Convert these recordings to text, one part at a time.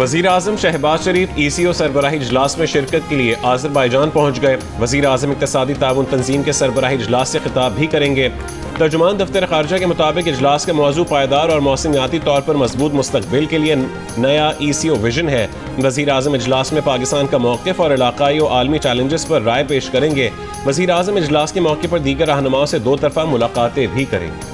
वज़ीर आज़म शहबाज शरीफ ECO सरबराही इजलास में शिरकत के लिए आज़रबाईजान पहुँच गए। वज़ीर आज़म इक़्तिसादी ताउन तंजीम के सरबराही इजलास से खिताब भी करेंगे। तर्जुमान दफ्तर खारजा के मुताबिक इजलास का मौजू पायदार और मौसमियाती तौर पर मजबूत मुस्तकबिल के लिए नया ECO विजन है। वज़ीर आज़म इजलास में पाकिस्तान का मौक़िफ़ और इलाक़ाई और आलमी चैलेंजेस पर राय पेश करेंगे। वज़ीर आज़म इजलास के मौके पर दीगर रहनुमाओं से 2 तरफ़ा मुलाकातें भी करेंगे।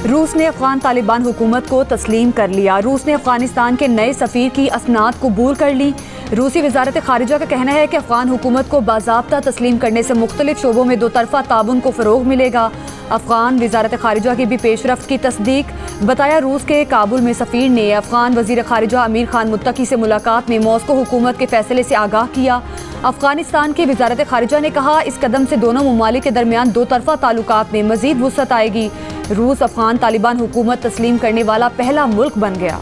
रूस ने अफगान तालिबान हुकूमत को तस्लीम कर लिया। रूस ने अफगानिस्तान के नए सफ़ीर की असनाद कबूल कर ली। रूसी वज़ारत ख़ारिजा का कहना है कि अफगान हुकूमत को बाज़ाब्ता तस्लीम करने से मुख्तलिफ शोबों में 2 तरफ़ा ताबुन को फ़रोग़ मिलेगा। अफगान वज़ारत ख़ारिजा की भी पेशरफ्त की तस्दीक। बताया, रूस के काबुल में सफ़ीर ने अफगान वज़ीर ख़ारिजा अमीर खान मुत्तकी से मुलाकात में मॉस्को हुकूमत के फ़ैसले से आगाह किया। अफगानिस्तान की वज़ारत ख़ारिजा ने कहा, इस कदम से दोनों ममालिक के दरमियान 2 तरफ़ा ताल्लुकात में मज़ीद वुसअत आएगी। रूस अफगान तालिबान हुकूमत तस्लीम करने वाला पहला मुल्क बन गया।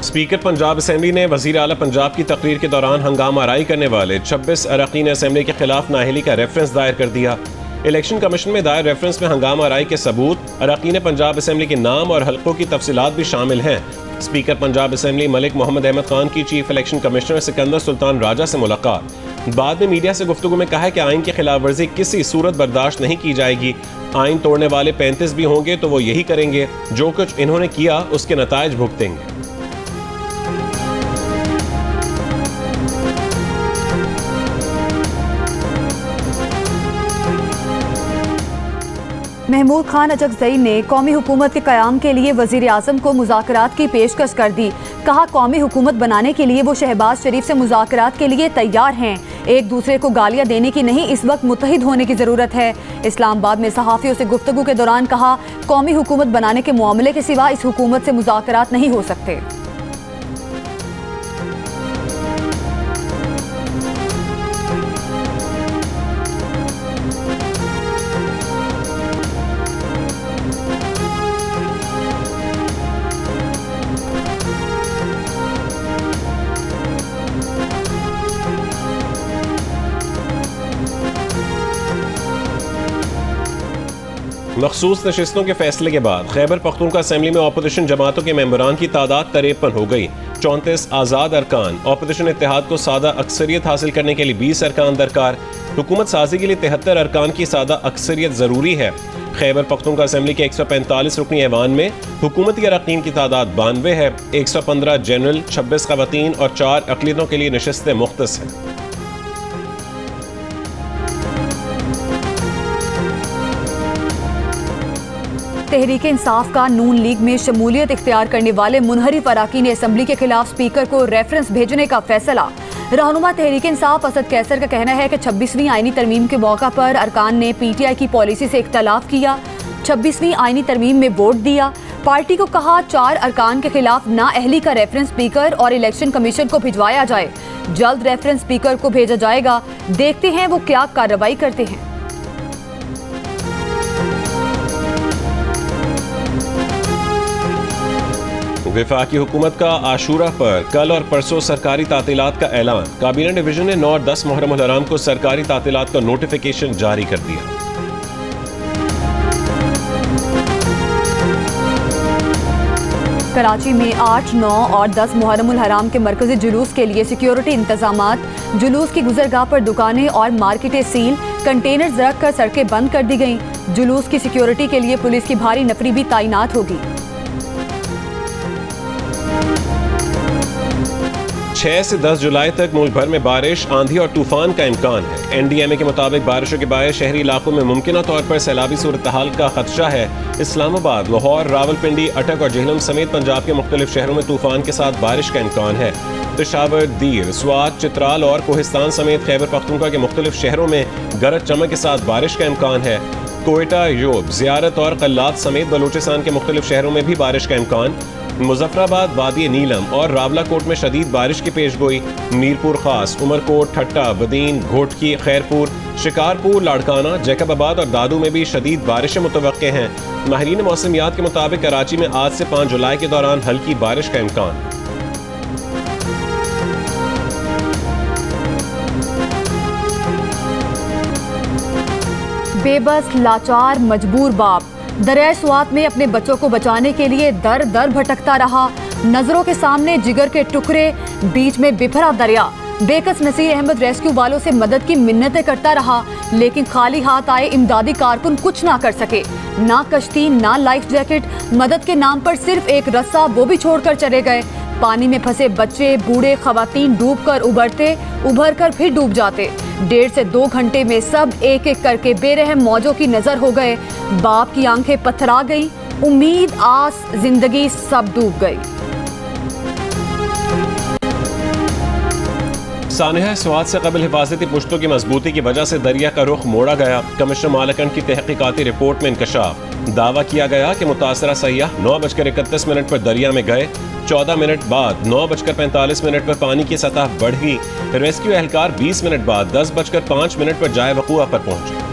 स्पीकर पंजाब असम्बली ने वज़ीर आला पंजाब की तकरीर के दौरान हंगामा आराई करने वाले 26 अरकान असम्बली के खिलाफ नाअहली का रेफरेंस दायर कर दिया। इलेक्शन कमीशन में दायर रेफरेंस में हंगामा आराई के सबूत, अरकान पंजाब असम्बली के नाम और हल्कों की तफसीलात भी शामिल हैं। स्पीकर पंजाब असम्बली मलिक मोहम्मद अहमद खान की chief election commissioner Sikandar Sultan Raja से मुलाकात। बाद में मीडिया से गुफ्तगू में कहा कि आइन की खिलाफ वर्जी किसी सूरत बर्दाश्त नहीं की जाएगी। आइन तोड़ने वाले 35 भी होंगे तो वो यही करेंगे। जो कुछ इन्होंने किया उसके नतायज भुगतेंगे। महमूद खान अचकज़ई ने कौमी हुकूमत के क़याम के लिए वज़ीर आज़म को मुज़ाकरात की पेशकश कर दी। कहा, कौमी हुकूमत बनाने के लिए वो शहबाज शरीफ से मुज़ाकरात के लिए तैयार हैं। एक दूसरे को गालियाँ देने की नहीं, इस वक्त मुत्तहिद होने की ज़रूरत है। इस्लामाबाद में सहाफ़ियों से गुफ्तगू के दौरान कहा, कौमी हुकूमत बनाने के मामले के सिवा इस हुकूमत से मुज़ाकरात नहीं हो सकते। मखसूस नशिस्तों के फैसले के बाद खैबर पख्तूनख्वा असेंबली में अपोजिशन जमातों के मेंबरान की तादाद 53 हो गई। 34 आज़ाद अरकान। अपोजिशन इत्तेहाद को सादा अक्सरियत हासिल करने के लिए 20 अरकान दरकार। हुकूमत साजी के लिए 73 अरकान की सादा अक्सरियत ज़रूरी है। खैबर पख्तूनख्वा असेंबली के 145 रुकनी ऐवान में हुकूमती अरकान की तादाद 92 है। 115 जनरल, 26 ख़वातीन और 4 अक़लियतों के लिए नशिस्तें मुख्तस हैं। तहरीक इंसाफ का नून लीग में शमूलियत इख्तियार करने वाले मुनहरिफ अरकान असम्बली के खिलाफ स्पीकर को रेफरेंस भेजने का फैसला। रहनुमा तहरीक इंसाफ असद कैसर का कहना है कि 26वीं आईनी तरमीम के मौका पर अरकान ने PTI की पॉलिसी से इख्तलाफ किया। 26वीं आईनी तरमीम में वोट दिया। पार्टी को कहा, 4 अरकान के खिलाफ नाअहली का रेफरेंस स्पीकर और इलेक्शन कमीशन को भिजवाया जाए। जल्द रेफरेंस स्पीकर को भेजा जाएगा। देखते हैं वो क्या कार्रवाई करते हैं। वफाकी हुकूमत का आशूरा पर कल और परसों सरकारी तातीलात का ऐलान। काबीना डिवीजन ने 9 और 10 मुहर्रम उल हराम को सरकारी तातीलात का नोटिफिकेशन जारी कर दिया। कराची में 8, 9 और 10 मुहर्रम उल हराम के मरकजी जुलूस के लिए सिक्योरिटी इंतजामात। जुलूस की गुजरगाह पर दुकानें और मार्केटें सील, कंटेनर रख कर सड़कें बंद कर दी गईं। जुलूस की सिक्योरिटी के लिए पुलिस की भारी नफरी भी तैनात होगी। 6 से 10 जुलाई तक मुल्क भर में बारिश, आंधी और तूफान का इम्कान है। NDMA के मुताबिक बारिशों के बायस शहरी इलाकों में मुमकिन तौर पर सैलाबी सूरत हाल का खदशा है। इस्लामाबाद, लाहौर, रावलपिंडी, अटक और जेहलम समेत पंजाब के मुख्तलिफ शहरों में तूफान के साथ बारिश का इम्कान है। पेशावर, दीर, स्वात, चित्राल और कोहिस्तान समेत खैबर पख्तूनख्वा के मुख्तलिफ शहरों में गरज चमक के साथ बारिश का इम्कान है। कोयटा, योब, ज़ियारत और कल्लात समेत बलूचिस्तान के मुख्तलिफ शहरों में भी बारिश का इम्कान। मुजफ्फराबाद, वादी नीलम और रावलाकोट में शदीद बारिश की पेशगोई। मीरपुर खास, उमरकोट, ठट्टा, बदीन, घोटकी, खैरपुर, शिकारपुर, लाड़काना, जैकबाबाद और दादू में भी शदीद बारिशें मुतवक्के हैं। माहिरीन मौसमियात के मुताबिक कराची में आज से 5 जुलाई के दौरान हल्की बारिश का इम्कान। बेबस, लाचार, मजबूर बाप दरिया स्वात में अपने बच्चों को बचाने के लिए दर दर भटकता रहा। नजरों के सामने जिगर के टुकड़े, बीच में बिखरा दरिया। बेकस नसीर अहमद रेस्क्यू वालों से मदद की मिन्नतें करता रहा, लेकिन खाली हाथ आए इमदादी कारकुन कुछ ना कर सके। ना कश्ती, ना लाइफ जैकेट, मदद के नाम पर सिर्फ एक रस्सा, वो भी छोड़कर चले गए। पानी में फंसे बच्चे, बूढ़े, खवातीन डूबकर उभर कर फिर डूब जाते। 1.5 से 2 घंटे में सब एक एक करके बेरहम मौजों की नजर हो गए। बाप की आंखें पथरा गई, उम्मीद, आस, जिंदगी सब डूब गई। सानहा स्वात से कबल हिफाजती पुश्तों की मजबूती की वजह से दरिया का रुख मोड़ा गया। कमिश्नर मालकन की तहकीकाती रिपोर्ट में इंकशाफ। दावा किया गया कि मुतासरा सयाह 9:31 पर दरिया में गए। 14 मिनट बाद 9:45 पर पानी की सतह बढ़ी। रेस्क्यू एहलकार 20 मिनट बाद 10:05 पर जाए वक़ूआ पर पहुंचे।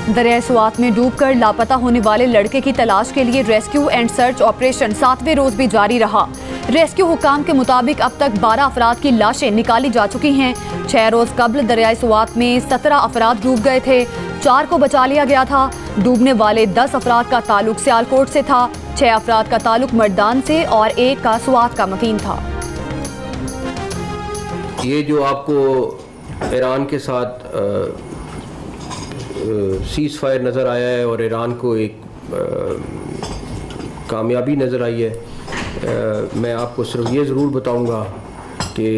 दरिया स्वात में डूबकर लापता होने वाले लड़के की तलाश के लिए रेस्क्यू एंड सर्च ऑपरेशन 7वें रोज भी जारी रहा। रेस्क्यू हुकाम के मुताबिक अब तक 12 अफराद की लाशें निकाली जा चुकी हैं। 6 रोज कबल दरिया स्वात में 17 अफराद डूब गए थे, 4 को बचा लिया गया था। डूबने वाले 10 अफराद का ताल्लुक सियालकोट से था, 6 अफराद का ताल्लुक मर्दान से और 1 का स्वात का मकीन था। ये जो आपको ईरान के साथ सीज़ फायर नज़र आया है और ईरान को एक कामयाबी नज़र आई है, मैं आपको सिर्फ ये ज़रूर बताऊंगा कि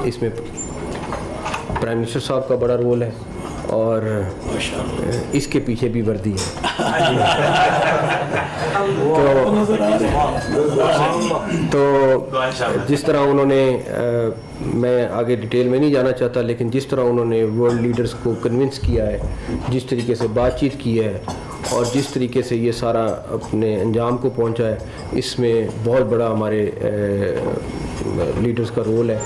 इसमें प्राइम मिनिस्टर साहब का बड़ा रोल है और इसके पीछे भी वर्दी है। तो जिस तरह उन्होंने, मैं आगे डिटेल में नहीं जाना चाहता, लेकिन जिस तरह उन्होंने वर्ल्ड लीडर्स को कन्विंस किया है, जिस तरीके से बातचीत की है और जिस तरीके से ये सारा अपने अंजाम को पहुंचा है, इसमें बहुत बड़ा हमारे लीडर्स का रोल है।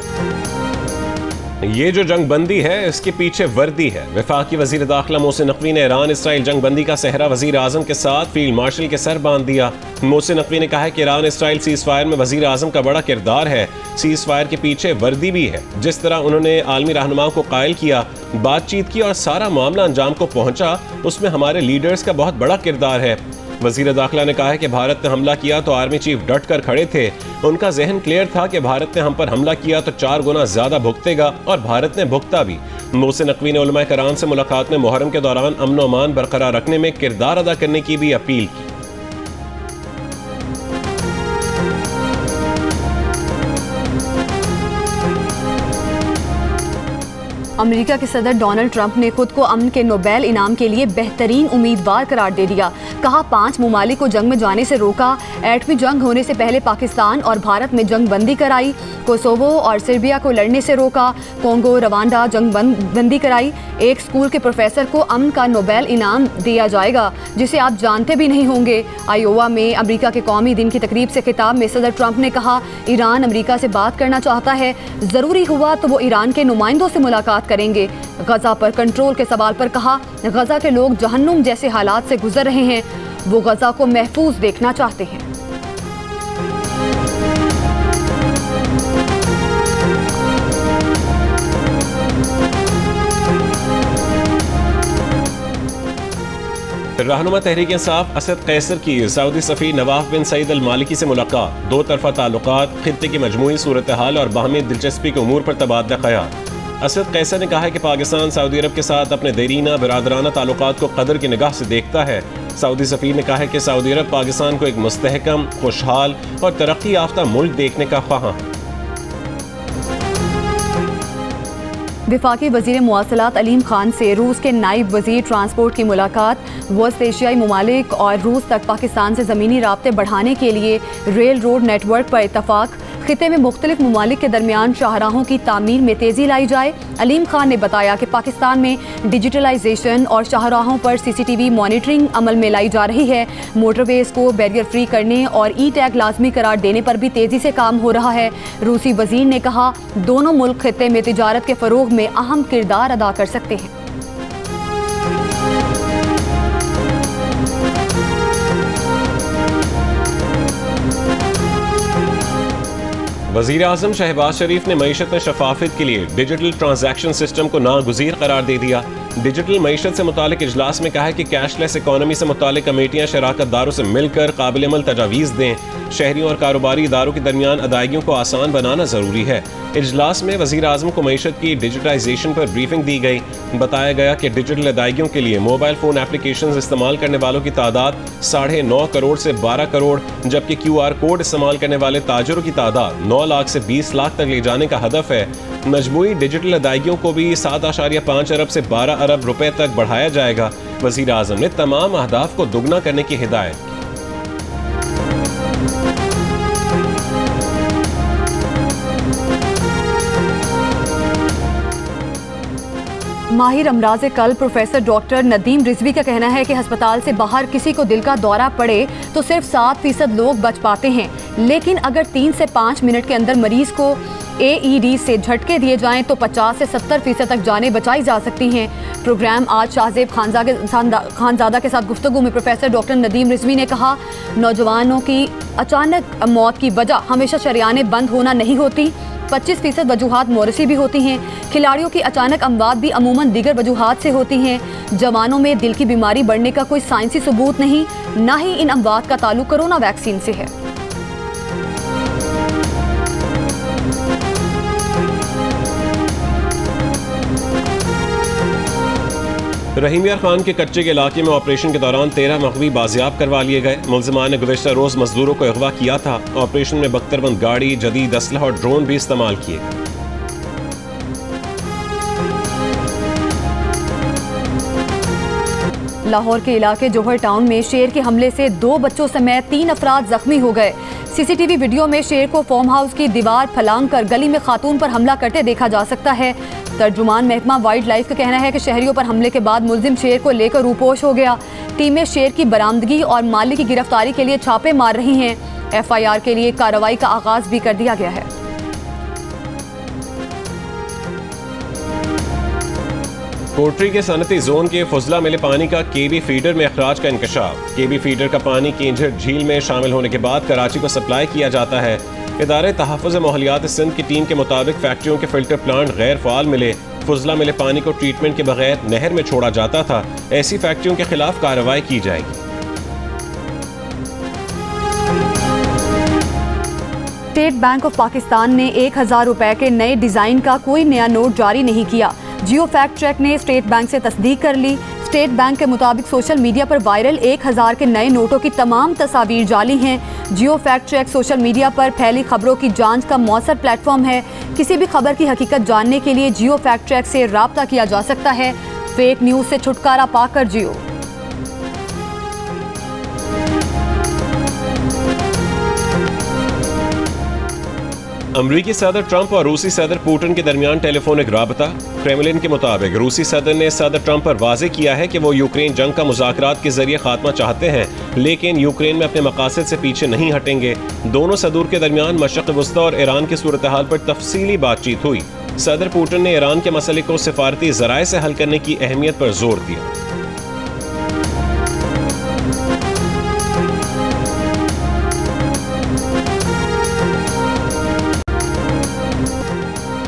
ये जो जंग बंदी है इसके पीछे वर्दी है। वफाकी वजीर दाखिला मोहसिन नकवी ने ईरान इसराइल जंग बंदी का सेहरा वजीर आजम के साथ फील्ड मार्शल के सर बांध दिया। मोहसिन नकवी ने कहा है कि ईरान इसराइल सीज फायर में वजीर आजम का बड़ा किरदार है। सीज फायर के पीछे वर्दी भी है। जिस तरह उन्होंने आलमी रहनुमाओं को कायल किया, बातचीत की और सारा मामला अंजाम को पहुंचा, उसमें हमारे लीडर्स का बहुत बड़ा किरदार है। वजीर दाखिला ने कहा है कि भारत ने हमला किया तो आर्मी चीफ डट कर खड़े थे। उनका जहन क्लियर था कि भारत ने हम पर हमला किया तो 4 गुना ज्यादा भुगतेगा और भारत ने भुगता भी। मोहसिन नकवी ने उलमा कराम से मुलाकात में मुहर्रम के दौरान अमन और अमान बरकरार रखने में किरदार अदा करने की भी अपील की। अमेरिका के सदर डोनाल्ड ट्रंप ने खुद को अमन के नोबेल इनाम के लिए बेहतरीन उम्मीदवार करार दे दिया। कहा, 5 ममालिक को जंग में जाने से रोका, एटमी जंग होने से पहले पाकिस्तान और भारत में जंग बंदी कराई, कोसोवो और सर्बिया को लड़ने से रोका, कोंगो, रवांडा जंग बंदी कराई। एक स्कूल के प्रोफेसर को अमन का नोबेल इनाम दिया जाएगा जिसे आप जानते भी नहीं होंगे। आयोवा में अमेरिका के कौमी दिन की तकरीब से खिताब में सदर ट्रंप ने कहा, ईरान अमेरिका से बात करना चाहता है, ज़रूरी हुआ तो वो ईरान के नुमाइंदों से मुलाकात करेंगे। गजा पर कंट्रोल के सवाल पर कहा, गजा के लोग जहन्नुम जैसे हालात से गुजर रहे हैं, वो गजा को महफूज देखना चाहते हैं। रहनुमा तहरीक इंसाफ असद कैसर की सऊदी सफ़ीर नवाफ बिन सईद अल मालिकी से मुलाकात। 2 तरफा ताल्लुकात, खित्ते की मजमूई सूरत हाल और बाहमी दिलचस्पी के उमूर पर तबादला ख्याल। असद कैसर ने कहा है कि पाकिस्तान सऊदी अरब के साथ अपने देरीना बिरादराना ताल्लुकात को कदर की निगाह से देखता है। सऊदी सफ़ीर ने कहा है कि सऊदी अरब पाकिस्तान को एक मुस्तहकम, खुशहाल और तरक्की याफ्ता मुल्क देखने का ख्वाह है। वफाकी वज़ीर मुवासलात अलीम खान से रूस के नायब वज़ीर ट्रांसपोर्ट की मुलाकात। वस्त एशियाई ममालिक और रूस तक पाकिस्तान से ज़मीनी राब्ते बढ़ाने के लिए रेल रोड नेटवर्क पर इत्तफाक। खिते में मुख्तलिफ ममालिक के दरमियान शाहराहों की तामीर में तेज़ी लाई जाए। अलीम खान ने बताया कि पाकिस्तान में डिजिटलाइजेशन और शाहराहों पर CCTV मॉनिटरिंग अमल में लाई जा रही है। मोटरवेज को बैरियर फ्री करने और ई-टैग लाजमी करार देने पर भी तेज़ी से काम हो रहा है। रूसी वज़ीर ने कहा, दोनों मुल्क खिते में तिजारत के फ़रोग में अहम किरदार अदा कर सकते हैं। वज़ीर आज़म शहबाज शरीफ ने मईशत में शफाफियत के लिए डिजिटल ट्रांजैक्शन सिस्टम को नागुज़ीर करार दे दिया। डिजिटल मईशत से मुतालिक इजलास में कहा है कि कैशलेस इकॉनमी से मुतालिक कमेटियाँ शराकतदारों से मिलकर काबिल अमल तजावीज़ दें। शहरियों और कारोबारी इदारों के दरमियान अदायगियों को आसान बनाना ज़रूरी है। इजलास में वज़ीर आज़म को मईशत की डिजिटाइजेशन पर ब्रीफिंग दी गई। बताया गया कि डिजिटल अदायगियों के लिए मोबाइल फ़ोन एप्लीकेशन इस्तेमाल करने वालों की तादाद 9.5 करोड़ से 12 करोड़, जबकि QR कोड इस्तेमाल करने वाले ताजरों की तादाद 9 लाख से 20 लाख तक ले जाने का हदफ है। मजमूई डिजिटल अदायगियों को भी 7.5 अरब से 12 अरब रुपए तक बढ़ाया जाएगा। वज़ीर आज़म ने तमाम अहदाफ को दुगना करने की हिदायत की। माहिर अमराज कल्ब प्रोफेसर डॉक्टर नदीम रिजवी का कहना है कि अस्पताल से बाहर किसी को दिल का दौरा पड़े तो सिर्फ 7% लोग बच पाते हैं, लेकिन अगर 3 से 5 मिनट के अंदर मरीज को AED से झटके दिए जाएं तो 50 से 70% तक जानें बचाई जा सकती हैं। प्रोग्राम आज शाहजेब खानजादा के साथ गुफ्तगू में प्रोफेसर डॉक्टर नदीम रिजवी ने कहा, नौजवानों की अचानक मौत की वजह हमेशा शरियानें बंद होना नहीं होती, 25% वजूहात मौरसी भी होती हैं। खिलाड़ियों की अचानक अमवात भी अमूमन दीगर वजूहात से होती हैं। जवानों में दिल की बीमारी बढ़ने का कोई साइंसी सबूत नहीं, ना ही इन अमवात का ताल्लुक कोरोना वैक्सीन से है। रहीम यार खान के कच्चे के इलाके में ऑपरेशन के दौरान 13 मग़वी बाजियाब करवा लिए गए। मुल्ज़िमान ने गुज़श्ता रोज़ मजदूरों को अगवा किया था। ऑपरेशन में बख्तरबंद गाड़ी, जदीद असलहा और ड्रोन भी इस्तेमाल किए गए। लाहौर के इलाके जौहर टाउन में शेर के हमले से 2 बच्चों समेत 3 अफराद जख्मी हो गए। CCTV वीडियो में शेर को फार्म हाउस की दीवार फलांग कर गली में खातून पर हमला करते देखा जा सकता है। तर्जुमान महकमा वाइल्ड लाइफ का कहना है कि शहरियों पर हमले के बाद मुल्जिम शेर को लेकर रूपोश हो गया। टीमें शेर की बरामदगी और मालिक की गिरफ्तारी के लिए छापे मार रही हैं। FIR के लिए कार्रवाई का आगाज भी कर दिया गया है। कोटरी के सनती जोन के फुजला मिले पानी का KB फीडर में अखराज का इंकशाफ। KB फीडर का पानी केंझर झील में शामिल होने के बाद कराची को सप्लाई किया जाता है। इदारे तहफ़्फ़ुज़ माहौलियात सिंध की टीम के मुताबिक फैक्ट्रियों के फिल्टर प्लांट गैर फ़ाल मिले। फुजला मिले पानी को ट्रीटमेंट के बगैर नहर में छोड़ा जाता था। ऐसी फैक्ट्रियों के खिलाफ कार्रवाई की जाएगी। स्टेट बैंक ऑफ पाकिस्तान ने 1000 रुपए के नए डिज़ाइन का कोई नया नोट जारी नहीं किया। जियो फैक्ट चेक ने स्टेट बैंक से तस्दीक कर ली। स्टेट बैंक के मुताबिक सोशल मीडिया पर वायरल 1000 के नए नोटों की तमाम तस्वीर जाली हैं। जियो फैक्ट चेक सोशल मीडिया पर फैली खबरों की जांच का मौसर प्लेटफॉर्म है। किसी भी खबर की हकीकत जानने के लिए जियो फैक्ट चेक से राब्ता किया जा सकता है। फेक न्यूज़ से छुटकारा पाकर जियो। अमरीकी सदर ट्रंप और रूसी सदर पुतिन के दरमियान टेलीफोनिक राबता। क्रेमलिन के मुताबिक रूसी सदर ने सदर ट्रंप पर वाज़ेह किया है कि वो यूक्रेन जंग का मुज़ाकरात के जरिए खात्मा चाहते हैं, लेकिन यूक्रेन में अपने मकासद से पीछे नहीं हटेंगे। दोनों सदूर के दरमियान मशरक़ वस्ता और ईरान की सूरत हाल पर तफसीली बातचीत हुई। सदर पुतिन ने ईरान के मसले को सिफारती ज़राए से हल करने की अहमियत पर जोर दिया।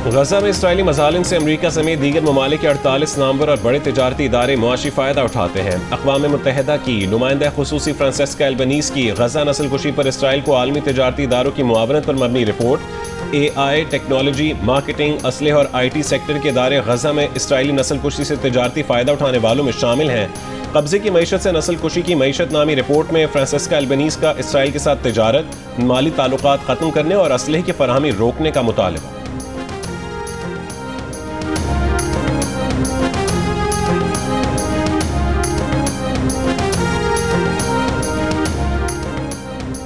गजा में इसराइली मज़ालिम से अमरीका समेत दीगर ममालिक के 48 नामवर और बड़े तिजारती इदारे मुआशी फ़ायदा उठाते हैं। अक़वाम मुत्तहिदा की नुमाइंदा ख़ुसूसी फ्रांसेस्का एल्बनीज़ की गजा नस्लकुशी पर इसराइल को आलमी तिजारती इदारों की मुआवनत पर मबनी रिपोर्ट। AI, टेक्नोलॉजी, मार्केटिंग, असलहे और IT सेक्टर के इदारे गजा में इसराइली नस्लकुशी से तिजारती फ़ायदा उठाने वालों में शामिल हैं। कब्जे की मईशत से नस्लकुशी की मईशत नामी रिपोर्ट में फ्रांसेस्का एल्बनीज़ का इसराइल के साथ तिजारत, माली ताल्लुकात ख़त्म करने और असलहे की फराहमी रोकने का मुतालबा।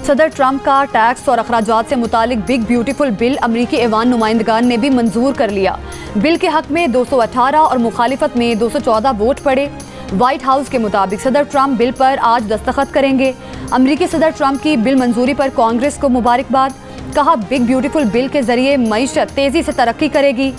सदर ट्रंप का टैक्स और अखराजात से मुतालिक बिग ब्यूटीफुल बिल अमरीकी ऐवान नुमाइंदगान ने भी मंजूर कर लिया। बिल के हक में 218 और मुखालिफत में 214 वोट पड़े। व्हाइट हाउस के मुताबिक सदर ट्रंप बिल पर आज दस्तखत करेंगे। अमरीकी सदर ट्रंप की बिल मंजूरी पर कांग्रेस को मुबारकबाद। कहा, बिग ब्यूटीफुल बिल के जरिए मईशत तेजी से तरक्की करेगी।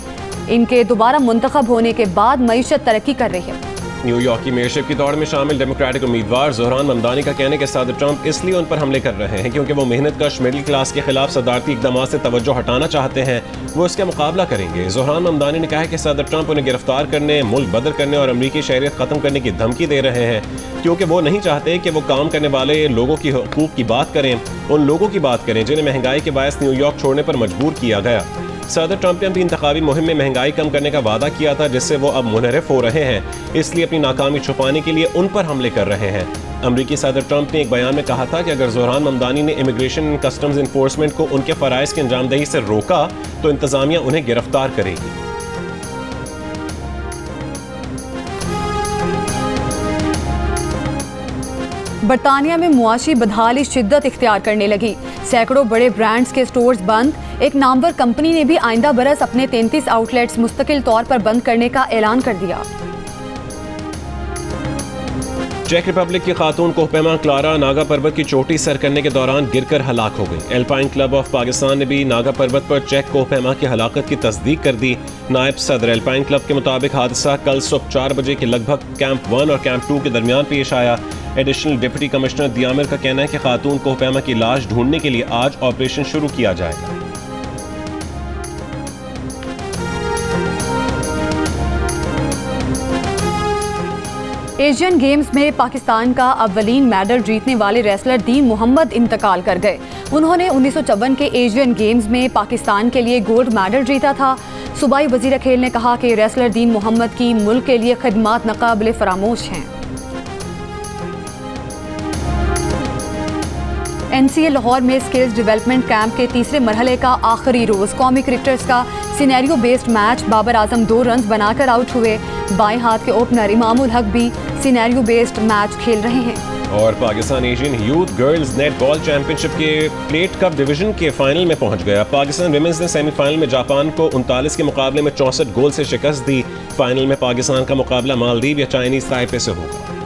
इनके दोबारा मुंतखब होने के बाद मईशत तरक्की कर रही है। न्यूयॉर्क की मेयरशिप की दौड़ में शामिल डेमोक्रेटिक उम्मीदवार ज़ोहरान ममदानी का कहना है कि सदर ट्रंप इसलिए उन पर हमले कर रहे हैं क्योंकि वो मेहनत कश मिडिल क्लास के खिलाफ सदारती इक़दाम से तवज्जो हटाना चाहते हैं। वो इसका मुकाबला करेंगे। ज़ोहरान ममदानी ने कहा है कि सदर ट्रंप उन्हें गिरफ्तार करने, मुल्क बदर करने और अमरीकी शहरियत ख़त्म करने की धमकी दे रहे हैं क्योंकि वो नहीं चाहते कि वो काम करने वाले लोगों की हकूक़ की बात करें, उन लोगों की बात करें जिन्हें महंगाई के बायस न्यूयॉर्क छोड़ने पर मजबूर किया गया। सदर ट्रंप ने अपनी इंतखाबी मुहिम में महंगाई कम करने का वादा किया था जिससे वो अब मुनहरिफ हो रहे हैं, इसलिए अपनी नाकामी छुपाने के लिए उन पर हमले कर रहे हैं। अमरीकी सदर ट्रंप ने एक बयान में कहा था कि अगर ज़ोहरान ममदानी ने इमिग्रेशन एंड कस्टम्स इन्फोर्समेंट को उनके फ़राइज़ की अंजामदही से रोका तो इंतज़ामिया उन्हें गिरफ्तार करेगी। बरतानिया में मुआशी बदहाली शिद्दत इख्तियार करने लगी। सैकड़ों बड़े ब्रांड्स के स्टोर्स बंद। एक नामवर कंपनी ने भी आइंदा बरस अपने 33 आउटलेट्स मुस्तकिल तौर पर बंद करने का ऐलान कर दिया। चेक रिपब्लिक की खातून कोहपेमा क्लारा नागा पर्वत की चोटी सर करने के दौरान गिरकर हलाक हो गई। एल्पाइन क्लब ऑफ पाकिस्तान ने भी नागा पर्वत पर चेक कोहपेमा की हलाकत की तस्दीक कर दी। नायब सदर एल्पाइन क्लब के मुताबिक हादसा कल सुबह 4 बजे के लगभग कैंप 1 और कैंप 2 के दरमियान पेश आया। एडिशनल डिप्टी कमिश्नर दियामिर का कहना है कि खातून कोहपेमा की लाश ढूंढने के लिए आज ऑपरेशन शुरू किया जाएगा। एशियन गेम्स में पाकिस्तान का अव्वलीन मेडल जीतने वाले रेसलर दीन मोहम्मद इंतकाल कर गए। उन्होंने 1954 के एशियन गेम्स में पाकिस्तान के लिए गोल्ड मेडल जीता था। सूबाई वज़ीर खेल ने कहा कि रेसलर दीन मोहम्मद की मुल्क के लिए खिदमात नाकाबिले फरामोश हैं। NCA लाहौर में स्किल्स डेवलपमेंट कैंप के तीसरे मरहले का आखिरी रोज कौमी क्रिकेटर्स का scenario based match Babar Azam 2 run बनाकर आउट हुए। बाएं हाथ के ओपनर इमामुल हक भी सिनेरियो बेस्ड मैच खेल रहे हैं। और Pakistan Asian youth girls net ball championship के प्लेट कप डिवीजन के फाइनल में पहुंच गया। पाकिस्तान विमेंस ने सेमीफाइनल में जापान को 39 के मुकाबले में 64 गोल से शिकस्त दी। फाइनल में पाकिस्तान का मुकाबला मालदीव या चाइनीज ताइपे से होगा।